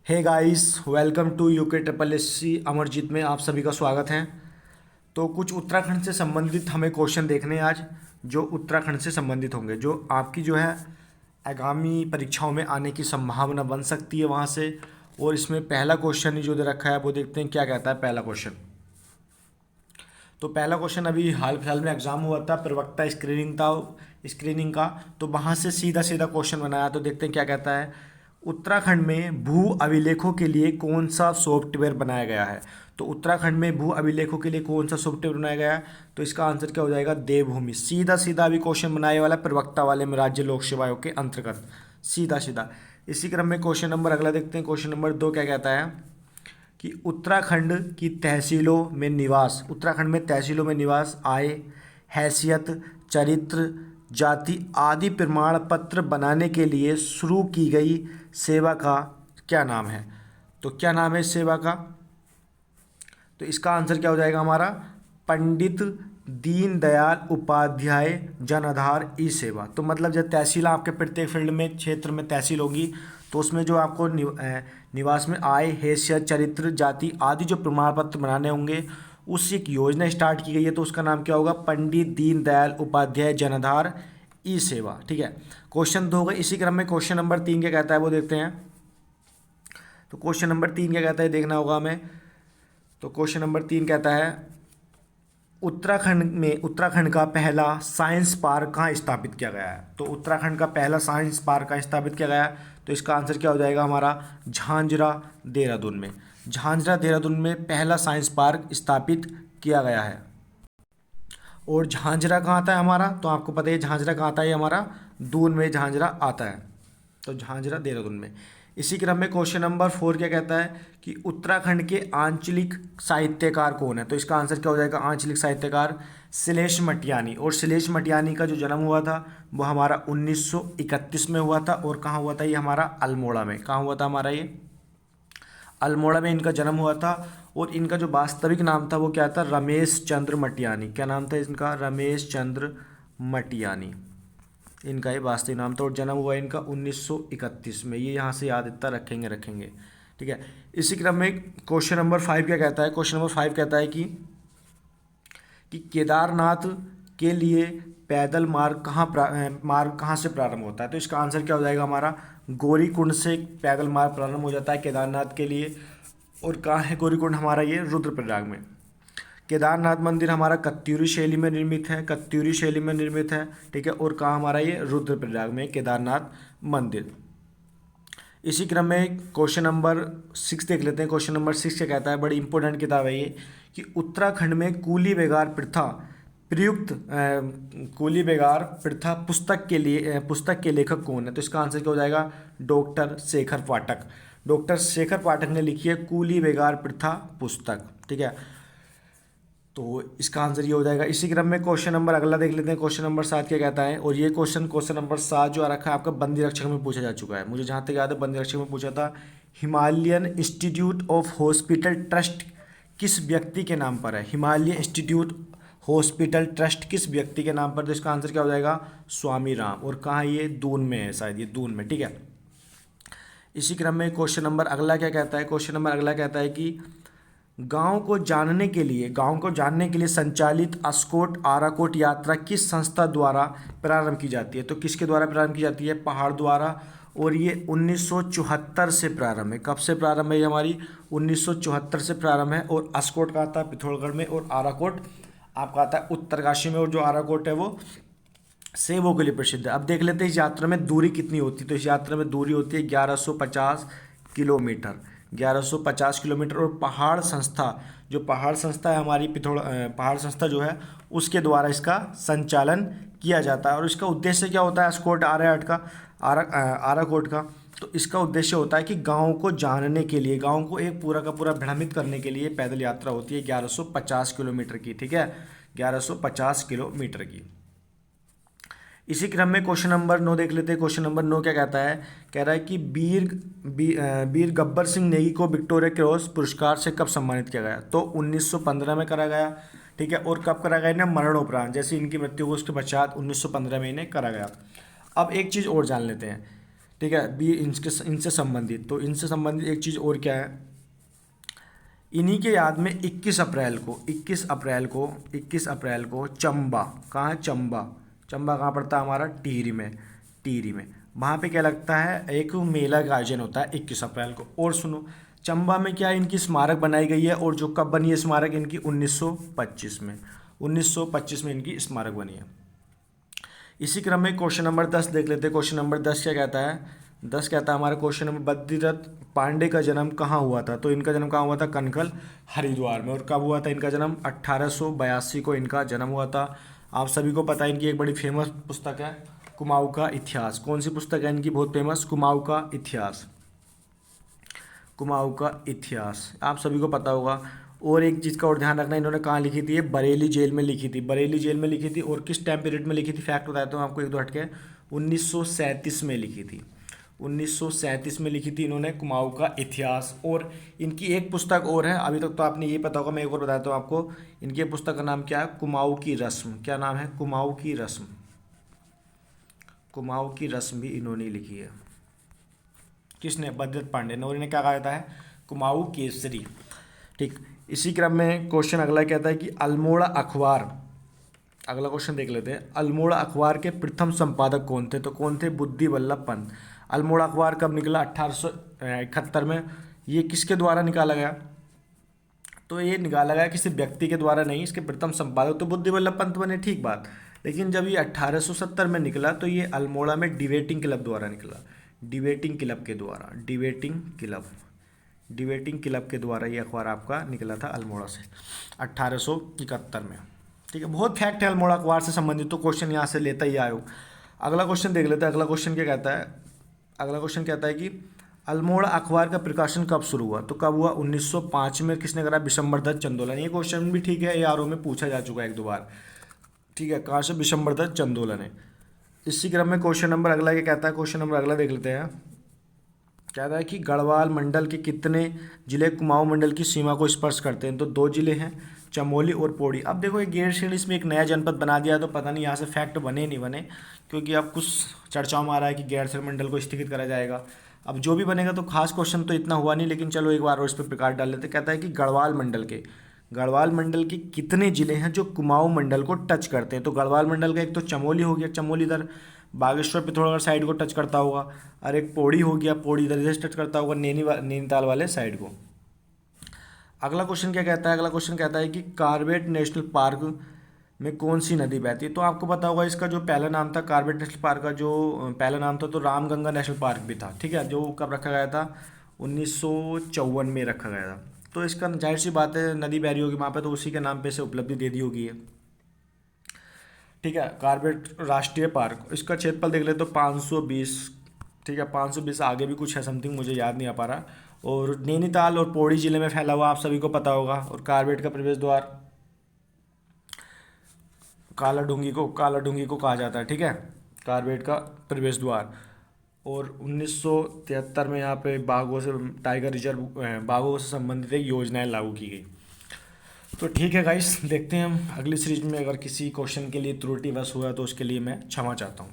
Hey guys, welcome to UK triple S C Amarjeet में आप सभी का स्वागत है। तो कुछ उत्तराखंड से संबंधित हमें क्वेश्चन देखने हैं आज, जो उत्तराखंड से संबंधित होंगे, जो आपकी जो है आगामी परीक्षाओं में आने की संभावना बन सकती है वहाँ से। और इसमें पहला क्वेश्चन जो दे रखा है वो देखते हैं क्या कहता है पहला क्वेश्चन। तो पहला क्वेश्चन अभी हाल फिलहाल में एग्जाम हुआ था, प्रवक्ता स्क्रीनिंग का। तो वहाँ से सीधा सीधा क्वेश्चन बनाया, तो देखते हैं क्या कहता है। उत्तराखंड में भू अभिलेखों के लिए कौन सा सॉफ्टवेयर बनाया गया है। तो उत्तराखंड में भू अभिलेखों के लिए कौन सा सॉफ्टवेयर बनाया गया है, तो इसका आंसर क्या हो जाएगा, देवभूमि। सीधा सीधा अभी क्वेश्चन बनाने वाला प्रवक्ता वाले में राज्य लोक सेवा आयोग के अंतर्गत, सीधा सीधा। इसी क्रम में क्वेश्चन नंबर अगला देखते हैं। क्वेश्चन नंबर 2 क्या कहता है कि उत्तराखंड की तहसीलों में निवास, उत्तराखंड में तहसीलों में निवास, आय, हैसियत, चरित्र, जाति आदि प्रमाण पत्र बनाने के लिए शुरू की गई सेवा का क्या नाम है। तो क्या नाम है इस सेवा का, तो इसका आंसर क्या हो जाएगा हमारा, पंडित दीनदयाल उपाध्याय जन आधार ई सेवा। तो मतलब जब तहसील आपके प्रत्येक फील्ड में क्षेत्र में तहसील होगी, तो उसमें जो आपको निवास में आय, हैसियत, चरित्र, जाति आदि जो प्रमाण पत्र बनाने होंगे, उसकी एक योजना स्टार्ट की गई है। तो उसका नाम क्या होगा, पंडित दीनदयाल उपाध्याय जन आधार ई सेवा। ठीक है, क्वेश्चन 2 होगा। इसी क्रम में क्वेश्चन नंबर 3 क्या कहता है वो देखते हैं। तो क्वेश्चन नंबर 3 क्या कहता है देखना होगा हमें। तो क्वेश्चन नंबर 3 कहता है उत्तराखंड का पहला साइंस पार्क कहाँ स्थापित किया गया है। तो उत्तराखंड का पहला साइंस पार्क कहाँ स्थापित किया गया है, तो इसका आंसर क्या हो जाएगा हमारा, झांझरा देहरादून में। झांझरा देहरादून में पहला साइंस पार्क स्थापित किया गया है। और झांझरा कहाँ आता है हमारा, तो आपको पता है झांझरा कहाँ आता है, हमारा दून में झांझरा आता है। तो झांझरा देहरादून में। इसी क्रम में क्वेश्चन नंबर 4 क्या कहता है कि उत्तराखंड के आंचलिक साहित्यकार कौन है। तो इसका आंसर क्या हो जाएगा, आंचलिक साहित्यकार श्लेष मटियानी। और श्लेष मटियानी का जो जन्म हुआ था वो हमारा 1931 में हुआ था। और कहाँ हुआ था ये, हमारा अल्मोड़ा में। कहाँ हुआ था हमारा ये, अल्मोड़ा में इनका जन्म हुआ था। और इनका जो वास्तविक नाम था वो क्या था, रमेश चंद्र मटियानी। क्या नाम था इनका, रमेश चंद्र मटियानी, इनका ये वास्तविक नाम था। और जन्म हुआ इनका 1931 में। ये यहाँ से याद इतना रखेंगे। ठीक है, इसी क्रम में क्वेश्चन नंबर 5 क्या कहता है। क्वेश्चन नंबर 5 कहता है कि केदारनाथ के लिए पैदल मार्ग कहाँ से प्रारंभ होता है। तो इसका आंसर क्या हो जाएगा हमारा, गौरीकुंड से पैदल मार्ग प्रारंभ हो जाता है केदारनाथ के लिए। और कहाँ है गौरीकुंड, हमारा ये रुद्रप्रयाग में। केदारनाथ मंदिर हमारा कत्यूरी शैली में निर्मित है, कत्यूरी शैली में निर्मित है। ठीक है, और कहाँ हमारा ये, रुद्रप्रयाग में केदारनाथ मंदिर। इसी क्रम में क्वेश्चन नंबर 6 देख लेते हैं। क्वेश्चन नंबर 6 क्या कहता है, बड़ी इंपॉर्टेंट किताब है ये, कि उत्तराखंड में कूली बेगार प्रथा प्रयुक्त कूली बेगार प्रथा पुस्तक के लेखक कौन है। तो इसका आंसर क्या हो जाएगा, डॉक्टर शेखर पाठक। डॉक्टर शेखर पाठक ने लिखी है कूली बेगार प्रथा पुस्तक। ठीक है, तो इसका आंसर ये हो जाएगा। इसी क्रम में क्वेश्चन नंबर अगला देख लेते हैं। क्वेश्चन नंबर 7 क्या कहता है। और ये क्वेश्चन नंबर 7 जो आ रखा है आपका बंदी रक्षक में पूछा जा चुका है, मुझे जहाँ तक याद है बंदी रक्षक में पूछा था। Himalayan institute of hospital trust किस व्यक्ति के नाम पर है। हिमालयन इंस्टीट्यूट हॉस्पिटल ट्रस्ट किस व्यक्ति के नाम पर, तो इसका आंसर क्या हो जाएगा, स्वामी राम। और कहाँ ये, दून में है शायद, ये दून में। ठीक है, इसी क्रम में क्वेश्चन नंबर अगला क्या कहता है। क्वेश्चन नंबर अगला कहता है कि गांव को जानने के लिए संचालित अस्कोट आराकोट यात्रा किस संस्था द्वारा प्रारंभ की जाती है। तो किसके द्वारा प्रारंभ की जाती है, पहाड़ द्वारा। और ये 1974 से प्रारंभ है। कब से प्रारंभ है ये हमारी, 1974 से प्रारंभ है। और अस्कोट का आता है पिथौरागढ़ में, और आराकोट आपका आता है उत्तरकाशी में। और जो आराकोट है वो सेबों के लिए प्रसिद्ध है। अब देख लेते हैं इस यात्रा में दूरी कितनी होती है। तो इस यात्रा में दूरी होती है 1150 किलोमीटर, 1150 किलोमीटर। और पहाड़ संस्था है हमारी पहाड़ संस्था जो है उसके द्वारा इसका संचालन किया जाता है। और इसका उद्देश्य क्या होता है, अस्कोट आराकोट का। तो इसका उद्देश्य होता है कि गाँव को जानने के लिए, गाँव को एक पूरा का पूरा भ्रमित करने के लिए पैदल यात्रा होती है 1150 किलोमीटर की। ठीक है, 1150 किलोमीटर की। इसी क्रम में क्वेश्चन नंबर 9 देख लेते हैं। क्वेश्चन नंबर 9 क्या कहता है, कह रहा है कि वीर गब्बर सिंह नेगी को विक्टोरिया क्रॉस पुरस्कार से कब सम्मानित किया गया। तो 1915 में करा गया। ठीक है, और कब करा गया ना, मरणोपरांत, जैसे इनकी मृत्यु हो उसके पश्चात 1915 में इन्हें करा गया। अब एक चीज़ और जान लेते हैं। ठीक है, बी इनसे संबंधित। तो इनसे संबंधित एक चीज़ और क्या है, इन्हीं के याद में 21 अप्रैल को चंबा, कहाँ है चंबा, चंबा कहाँ पड़ता है हमारा, टिहरी में वहाँ पे क्या लगता है, एक मेला का आयोजन होता है 21 अप्रैल को। और सुनो, चंबा में क्या इनकी स्मारक बनाई गई है, और जो कब बनी है स्मारक इनकी, 1925 में, 1925 में इनकी स्मारक बनी है। इसी क्रम में क्वेश्चन नंबर 10 देख लेते हैं। क्वेश्चन नंबर 10 क्या कहता है, 10 कहता है हमारा क्वेश्चन नंबर, बद्रीदत्त पांडे का जन्म कहाँ हुआ था। तो इनका जन्म कहाँ हुआ था, कनखल हरिद्वार में। और कब हुआ था इनका जन्म, 1882 को इनका जन्म हुआ था। आप सभी को पता है इनकी एक बड़ी फेमस पुस्तक है कुमाऊँ का इतिहास। कौन सी पुस्तक है इनकी बहुत फेमस, कुमाऊँ का इतिहास, कुमाऊँ का इतिहास, आप सभी को पता होगा। और एक चीज़ का और ध्यान रखना, इन्होंने कहाँ लिखी थी, ये बरेली जेल में लिखी थी, बरेली जेल में लिखी थी। और किस टाइम पीरियड में लिखी थी, फैक्ट बताता हूँ आपको एक दो हटके, 1937 में लिखी थी, 1937 में लिखी थी इन्होंने कुमाऊँ का इतिहास। और इनकी एक पुस्तक और है, अभी तक तो आपने ये पता होगा, मैं एक और बताता हूँ आपको। इनकी पुस्तक का नाम क्या है, कुमाऊँ की रस्म। क्या नाम है, कुमाऊँ की रस्म, कुमाऊँ की रस्म भी इन्होंने लिखी है। किसने, बद्रीदत्त पांडे ने। और इन्हें क्या कहा जाता है, कुमाऊँ केसरी। ठीक, इसी क्रम में क्वेश्चन अगला कहता है कि अल्मोड़ा अखबार, अगला क्वेश्चन देख लेते हैं। अल्मोड़ा अखबार के प्रथम संपादक कौन थे। तो कौन थे, बुद्धि वल्लभ पंत। अल्मोड़ा अखबार कब निकला, 1871 में। ये किसके द्वारा निकाला गया, तो ये निकाला गया किसी व्यक्ति के द्वारा नहीं, इसके प्रथम संपादक तो बुद्धि वल्लभ पंत बने, ठीक बात। लेकिन जब ये 1870 में निकला तो ये अल्मोड़ा में डिबेटिंग क्लब द्वारा निकला, डिबेटिंग क्लब के द्वारा, डिबेटिंग क्लब के द्वारा ये अखबार आपका निकला था अल्मोड़ा से 1871 में। ठीक है, बहुत फैक्ट है अल्मोड़ा अखबार से संबंधित, तो क्वेश्चन यहाँ से लेता ही आयो। अगला क्वेश्चन देख लेते हैं। अगला क्वेश्चन क्या कहता है, अगला क्वेश्चन कहता है कि अल्मोड़ा अखबार का प्रकाशन कब शुरू हुआ। तो कब हुआ, 1905 में। किसने करा, विशंबरदत्त चंदोलन। ये क्वेश्चन भी ठीक है, ARO में पूछा जा चुका है एक दो बार। ठीक है, कहाँ से, विशंबरदत्त चंदोलन है। इसी क्रम में क्वेश्चन नंबर अगला क्या कहता है, क्वेश्चन नंबर अगला देख लेते हैं। कहता है कि गढ़वाल मंडल के कितने जिले कुमाऊं मंडल की सीमा को स्पर्श करते हैं। तो 2 जिले हैं, चमोली और पौड़ी। अब देखो ये गैरसैंण इसमें एक नया जनपद बना दिया, तो पता नहीं यहाँ से फैक्ट बने नहीं बने, क्योंकि अब कुछ चर्चाओं में आ रहा है कि गैरसैंण मंडल को स्थगित करा जाएगा। अब जो भी बनेगा तो खास क्वेश्चन तो इतना हुआ नहीं, लेकिन चलो एक बार और इस पर प्रकाश डाल लेते। कहता है कि गढ़वाल मंडल के कितने जिले हैं जो कुमाऊं मंडल को टच करते हैं। तो गढ़वाल मंडल का एक तो चमोली हो गया, चमोली इधर बागेश्वर पे थोड़ा साइड को टच करता होगा, और एक पौड़ी हो गया, पौड़ी इधर से टच करता होगा नैनीताल वाले साइड को। अगला क्वेश्चन क्या कहता है, अगला क्वेश्चन कहता है कि कॉर्बेट नेशनल पार्क में कौन सी नदी बहती है। तो आपको पता होगा इसका जो पहला नाम था, कॉर्बेट नेशनल पार्क का जो पहला नाम था, तो रामगंगा नेशनल पार्क भी था। ठीक है, जो कब रखा गया था, 1954 में रखा गया था। तो इसका जाहिर सी बात है नदी बह रही होगी वहाँ पे, तो उसी के नाम पे से उपलब्धि दे दी होगी है। ठीक है, कॉर्बेट राष्ट्रीय पार्क, इसका क्षेत्रफल देख ले तो 520। ठीक है, 520, आगे भी कुछ है समथिंग, मुझे याद नहीं आ पा रहा। और नैनीताल और पौड़ी जिले में फैला हुआ, आप सभी को पता होगा। और कॉर्बेट का प्रवेश द्वार काला डूंगी को कहा जाता है। ठीक है, कॉर्बेट का प्रवेश द्वार। और 1973 में यहाँ पे बाघों से, टाइगर रिजर्व, बाघों से संबंधित एक योजनाएं लागू की गई। तो ठीक है गाइस, देखते हैं हम अगली सीरीज में। अगर किसी क्वेश्चन के लिए त्रुटिवश हुआ तो उसके लिए मैं क्षमा चाहता हूँ।